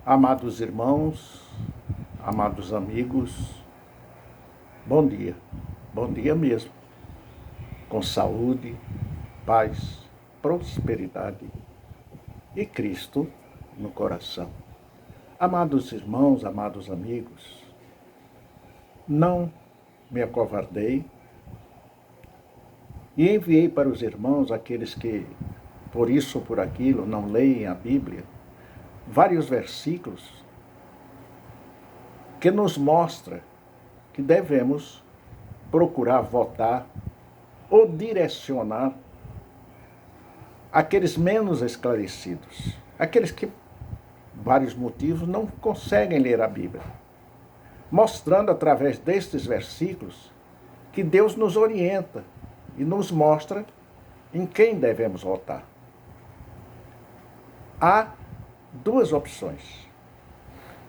Amados irmãos, amados amigos, bom dia mesmo, com saúde, paz, prosperidade e Cristo no coração. Amados irmãos, amados amigos, não me acovardei e enviei para os irmãos, aqueles que por isso ou por aquilo não leem a Bíblia, vários versículos que nos mostra que devemos procurar votar ou direcionar aqueles menos esclarecidos, aqueles que, por vários motivos, não conseguem ler a Bíblia, mostrando através destes versículos que Deus nos orienta e nos mostra em quem devemos votar. Há duas opções.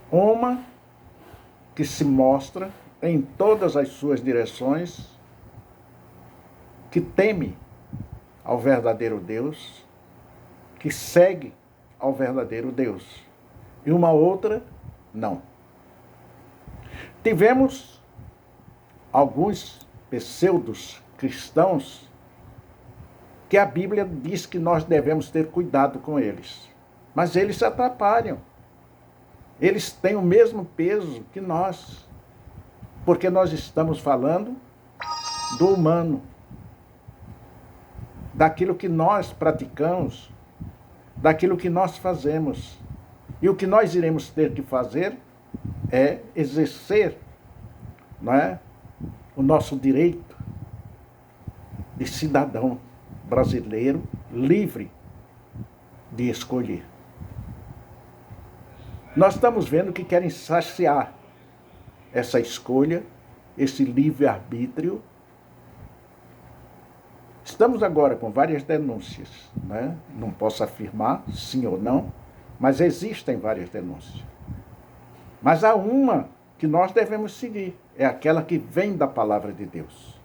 Uma que se mostra em todas as suas direções, que teme ao verdadeiro Deus, que segue ao verdadeiro Deus. E uma outra, não. Tivemos alguns pseudos cristãos que a Bíblia diz que nós devemos ter cuidado com eles. Mas eles se atrapalham. Eles têm o mesmo peso que nós. Porque nós estamos falando do humano. Daquilo que nós praticamos, daquilo que nós fazemos. E o que nós iremos ter que fazer é exercer, não é, o nosso direito de cidadão brasileiro livre de escolher. Nós estamos vendo que querem saciar essa escolha, esse livre-arbítrio. Estamos agora com várias denúncias, né? Não posso afirmar sim ou não, mas existem várias denúncias. Mas há uma que nós devemos seguir, é aquela que vem da palavra de Deus.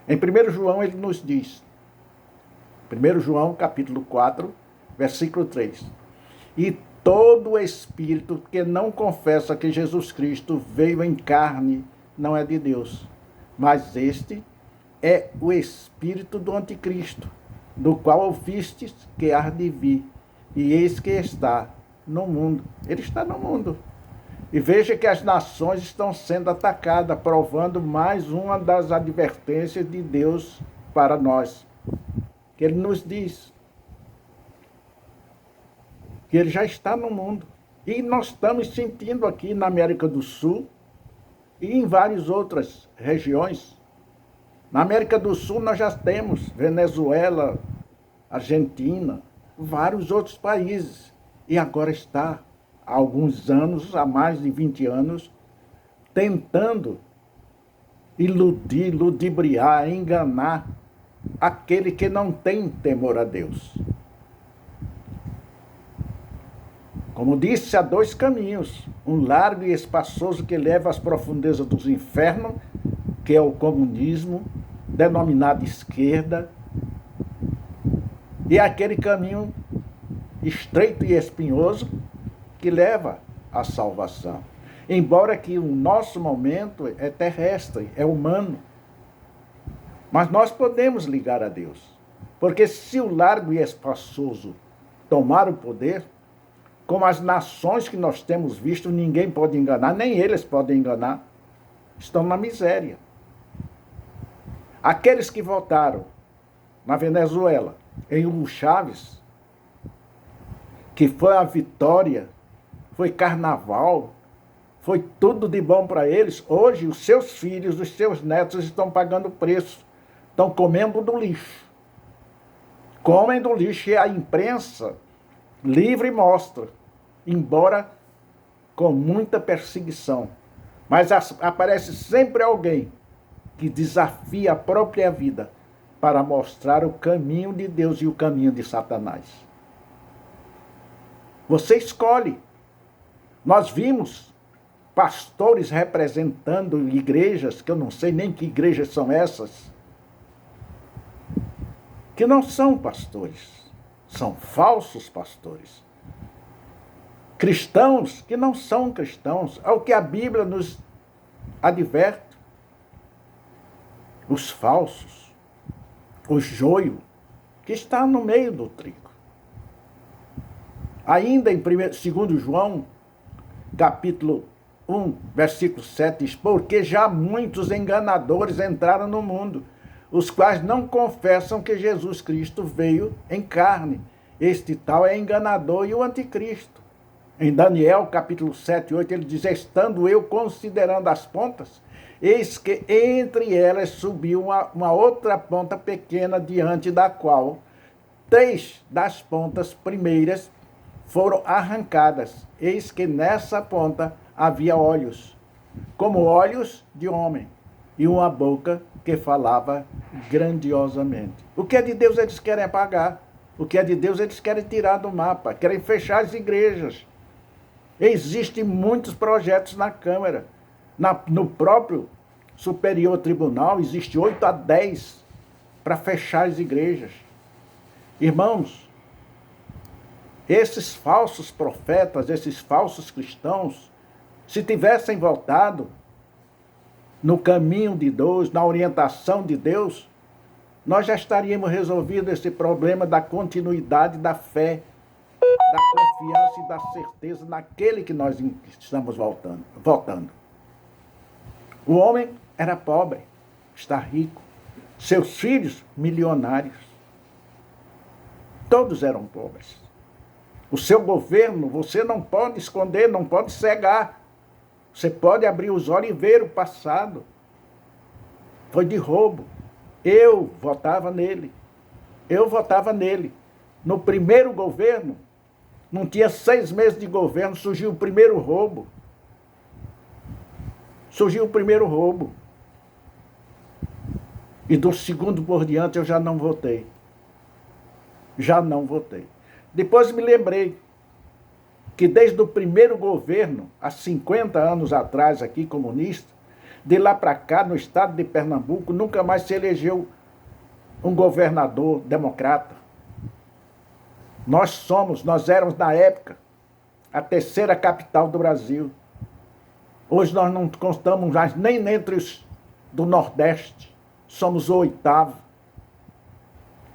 Em 1 João ele nos diz, 1 João capítulo 4, versículo 3, e todo espírito que não confessa que Jesus Cristo veio em carne não é de Deus, mas este é o espírito do anticristo, do qual ouvistes que há de vir, e eis que está no mundo. Ele está no mundo. E veja que as nações estão sendo atacadas, provando mais uma das advertências de Deus para nós, que ele nos diz que ele já está no mundo. E nós estamos sentindo aqui na América do Sul e em várias outras regiões. Na América do Sul nós já temos Venezuela, Argentina, vários outros países. E agora está, há alguns anos, há mais de 20 anos, tentando iludir, ludibriar, enganar aquele que não tem temor a Deus. Como disse, há dois caminhos, um largo e espaçoso que leva às profundezas dos infernos, que é o comunismo, denominado esquerda, e aquele caminho estreito e espinhoso que leva à salvação. Embora que o nosso momento é terrestre, é humano, mas nós podemos ligar a Deus, porque se o largo e espaçoso tomar o poder, como as nações que nós temos visto, ninguém pode enganar, nem eles podem enganar, estão na miséria. Aqueles que votaram na Venezuela, em Hugo Chávez, que foi a vitória, foi carnaval, foi tudo de bom para eles, hoje os seus filhos, os seus netos estão pagando preço, estão comendo do lixo. Comem do lixo e a imprensa livre mostra, embora com muita perseguição. Mas aparece sempre alguém que desafia a própria vida para mostrar o caminho de Deus e o caminho de Satanás. Você escolhe. Nós vimos pastores representando igrejas, que eu não sei nem que igrejas são essas, que não são pastores, são falsos pastores. cristãos que não são cristãos, ao que a Bíblia nos adverte. Os falsos, o joio, que está no meio do trigo. Ainda em 2 João, capítulo 1, versículo 7, diz: porque já muitos enganadores entraram no mundo, os quais não confessam que Jesus Cristo veio em carne. Este tal é enganador e o anticristo. Em Daniel, capítulo 7, 8, ele diz: estando eu considerando as pontas, eis que entre elas subiu uma outra ponta pequena, diante da qual 3 das pontas primeiras foram arrancadas. Eis que nessa ponta havia olhos, como olhos de homem, e uma boca que falava grandiosamente. O que é de Deus eles querem apagar. O que é de Deus eles querem tirar do mapa, querem fechar as igrejas. Existem muitos projetos na Câmara. No próprio Superior Tribunal, existe 8 a 10 para fechar as igrejas. Irmãos, esses falsos profetas, esses falsos cristãos, se tivessem voltado no caminho de Deus, na orientação de Deus, nós já estaríamos resolvido esse problema da continuidade da fé, da confiança e da certeza naquele que nós estamos votando. O homem era pobre, está rico. Seus filhos, milionários. Todos eram pobres. O seu governo, você não pode esconder, não pode cegar. Você pode abrir os olhos e ver o passado. Foi de roubo. Eu votava nele. No primeiro governo, não tinha 6 meses de governo, surgiu o primeiro roubo. E do segundo por diante eu já não votei. Depois me lembrei que desde o primeiro governo, há 50 anos atrás aqui, comunista, de lá para cá, no estado de Pernambuco, nunca mais se elegeu um governador democrata. Nós éramos na época a 3ª capital do Brasil. Hoje nós não constamos mais nem entre os do Nordeste. Somos o 8º.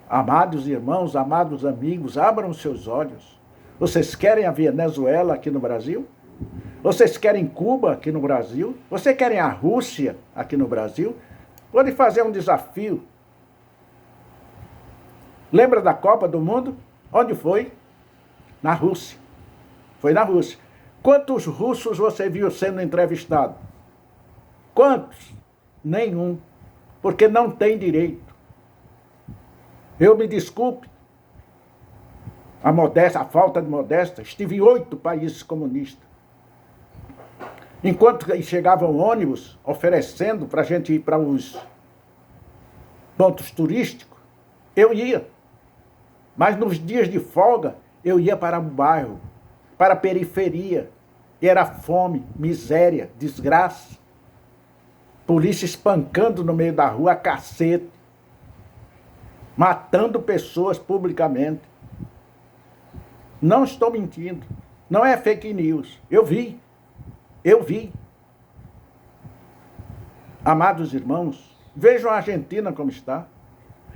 Amados irmãos, amados amigos, abram seus olhos. Vocês querem a Venezuela aqui no Brasil? Vocês querem Cuba aqui no Brasil? Vocês querem a Rússia aqui no Brasil? Vou lhe fazer um desafio. Lembra da Copa do Mundo? Onde foi? Na Rússia. Foi na Rússia. Quantos russos você viu sendo entrevistado? Quantos? Nenhum. Porque não tem direito. Eu me desculpe a falta de modéstia. Estive em 8 países comunistas. Enquanto chegavam ônibus oferecendo para a gente ir para os pontos turísticos, eu ia. Mas nos dias de folga, eu ia para o bairro, para a periferia. E era fome, miséria, desgraça. Polícia espancando no meio da rua a cacete. Matando pessoas publicamente. Não estou mentindo. Não é fake news. Eu vi. Amados irmãos, vejam a Argentina como está.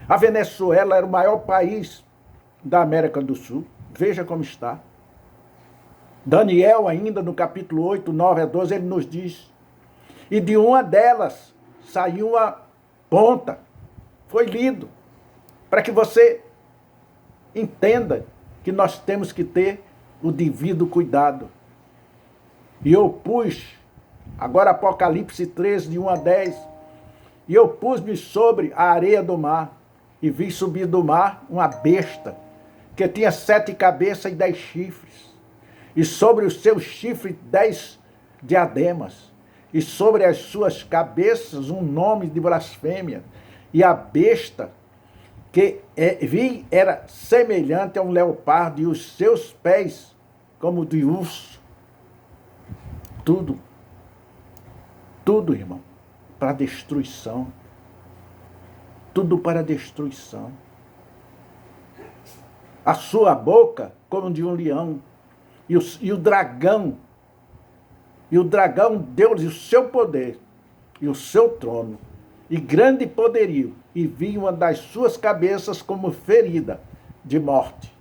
A Venezuela era o maior país da América do Sul. Veja como está. Daniel, ainda no capítulo 8, 9 a 12, ele nos diz: e de uma delas saiu uma ponta. Foi lido. Para que você entenda que nós temos que ter o devido cuidado. E eu pus, agora Apocalipse 13, de 1 a 10, e eu pus-me sobre a areia do mar, e vi subir do mar uma besta, que tinha 7 cabeças e 10 chifres, e sobre os seus chifres 10 diademas, e sobre as suas cabeças um nome de blasfêmia, e a besta que vi era semelhante a um leopardo, e os seus pés como de urso. Tudo, irmão, para destruição. Tudo para destruição. A sua boca como de um leão, E o dragão deu-lhe o seu poder e o seu trono e grande poderio, e vi uma das suas cabeças como ferida de morte.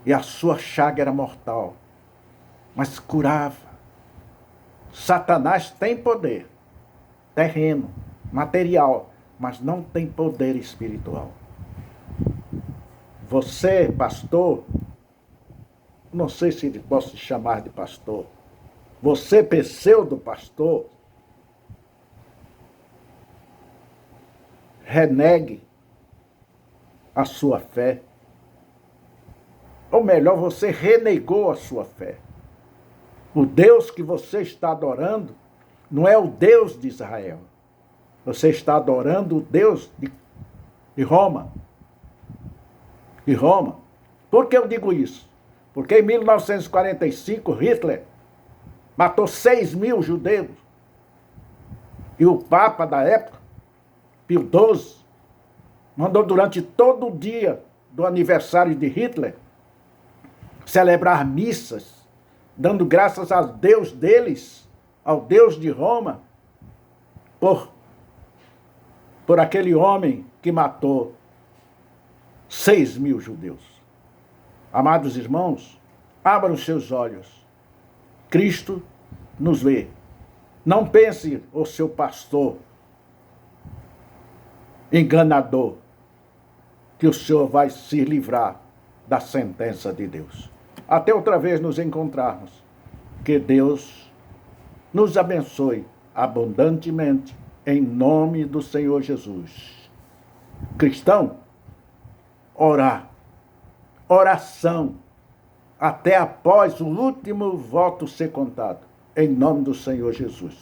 E a sua chaga era mortal, mas curava. Satanás tem poder terreno, material, mas não tem poder espiritual. Você, pastor, não sei se posso te chamar de pastor, você, pseudo-pastor, renegue a sua fé. Ou melhor, você renegou a sua fé. O Deus que você está adorando não é o Deus de Israel. Você está adorando o Deus de Roma. De Roma. Por que eu digo isso? Porque em 1945, Hitler matou 6.000 judeus. E o Papa da época, Pio XII, mandou durante todo o dia do aniversário de Hitler celebrar missas, dando graças ao Deus deles, ao Deus de Roma, por aquele homem que matou 6.000 judeus. Amados irmãos, abram seus olhos. Cristo nos vê. Não pense o seu pastor enganador, que o Senhor vai se livrar da sentença de Deus. Até outra vez nos encontrarmos. Que Deus nos abençoe abundantemente, em nome do Senhor Jesus. Cristão, orar. Oração até após o último voto ser contado, em nome do Senhor Jesus.